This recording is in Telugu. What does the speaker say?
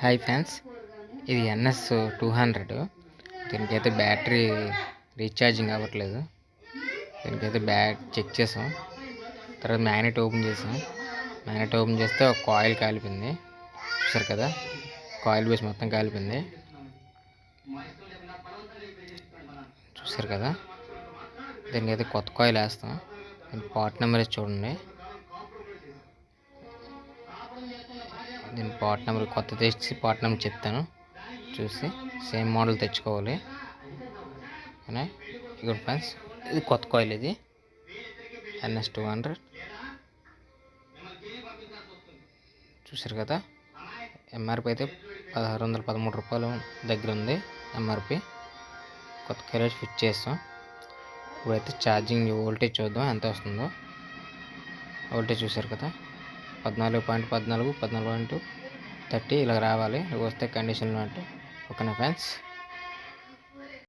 హాయ్ ఫ్రెండ్స్, ఇది ఎన్ఎస్ 200. దీనికైతే బ్యాటరీ రీఛార్జింగ్ అవ్వట్లేదు. దీనికైతే చెక్ చేసాం. తర్వాత మ్యాగ్నెట్ ఓపెన్ చేసాం. మ్యాగ్నెట్ ఓపెన్ చేస్తే ఒక కాయిల్ కాలిపోయింది. చూసారు కదా, కాయిల్ బేస్ మొత్తం కాలిపోయింది. చూసారు కదా, దీనికైతే కొత్త కాయిల్ వేస్తాం. దీని పార్ట్ నెంబర్ చూడండి. దీని పార్ట్ నెంబర్ కొత్త తెచ్చి పార్ట్ నెంబర్ చెప్తాను, చూసి సేమ్ మోడల్ తెచ్చుకోవాలి. ఇక్కడ ఫ్రెండ్స్, ఇది కొత్త కాయిల్, ఇది ఎన్ఎస్ 200. చూసారు కదా, ఎంఆర్పి అయితే 1613 రూపాయలు దగ్గర ఉంది ఎంఆర్పి. కొత్త కాయిల్ ఫిట్ చేస్తాం. ఇప్పుడైతే ఛార్జింగ్ వోల్టేజ్ చూద్దాం ఎంత వస్తుందో. వోల్టేజ్ చూసారు కదా, 14.14, 14.30 ఇలా రావాలి. వస్తే కండిషన్లో అంటే ఓకేనా ఫ్రెండ్స్.